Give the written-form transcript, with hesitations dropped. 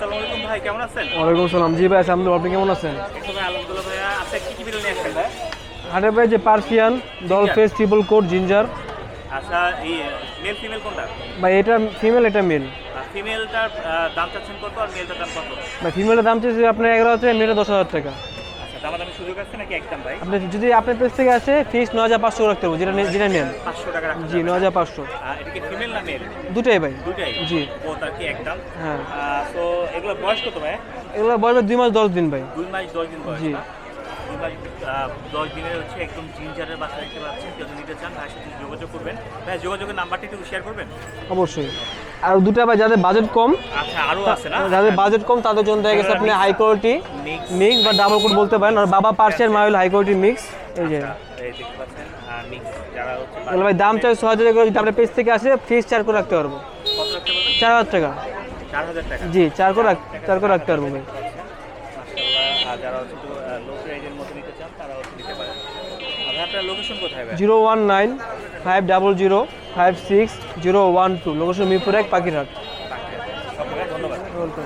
আসসালামু আলাইকুম ভাই, কেমন আছেন? ওয়ালাইকুম সালাম। জি ভাই, আলহামদুলিল্লাহ। আপনি কেমন আছেন? এই তো ভাই, আলহামদুলিল্লাহ ভাইয়া। আচ্ছা, কি বিড়াল নিয়ে আসছেন ভাই? আরে ভাই, যে Persian doll face triple coat ginger. আচ্ছা, এই মেল ফিমেল কোনটা? ভাই এটা ফিমেল, এটা মেল। ফিমেলটার দাম চাচ্ছেন কত আর মেলটার দাম কত? ভাই ফিমেলের দাম চাইছে আপনার 11,000, মেলটা 10,000 টাকা। আচ্ছা, দামাদামি সুযোগ আছে নাকি একদম ভাই? আপনি যদি আপনার পেজ থেকে আসে ফিক্স 9,500 রাখতে হবে, যেটা নেন। 500 টাকা রাখতে জি, হবে। 9,500। এটা কি ফিমেল না মেল? দুটাই ভাই। দুটাই? জি। ও, তার কি একদম? হ্যাঁ। তো এগুলো বয়স কত ভাই? এগুলো বয়স 2 মাস 10 দিন ভাই। 2 মাস 10 দিন বয়স। জি। না? 2 মাস 10 দিনের হচ্ছে একদম জিঞ্জারের বাচ্চা দেখতে পাচ্ছেন। কেউ যদি নিতে চান ভাইয়ের সাথে যোগাযোগ করবেন। ভাই, যোগাযোগের নাম্বারটা একটু শেয়ার করবেন? অবশ্যই। আর দুটা ভাই যাদের বাজেট কম, আচ্ছা, আরও আছে না? যাদের বাজেট কম তাদের জন্য দেখা গেছে আপনি হাই কোয়ালিটি মিক্স বা ডাবল কোট বলতে পারেন। আর বাবা পার্সিয়ান মা হলো হাই কোয়ালিটি মিক্স। এই যে এই দেখতে পাচ্ছেন মিক্স যারা হচ্ছে এগুলো ভাই দাম চাই 6,000 টাকা করে। যদি আপনার পেজ থেকে আসে ফিক্স 4 করে রাখতে পারবো। কত রাখতে বলবেন? 4,000 টাকা। 4000 টাকা। জি, 4 করে রাখতে পারবো ভাই। মাশাআল্লাহ। আর যারা হচ্ছে লো প্রাইজের মধ্যে নিতে চান তারা হচ্ছে নিতে পারেন। আর আপনার লোকেশন কোথায় ভাই? 019-500-56012। লোকেশন মিরপুর 1, পাখিরহাট। ধন্যবাদ। ওয়েলকাম।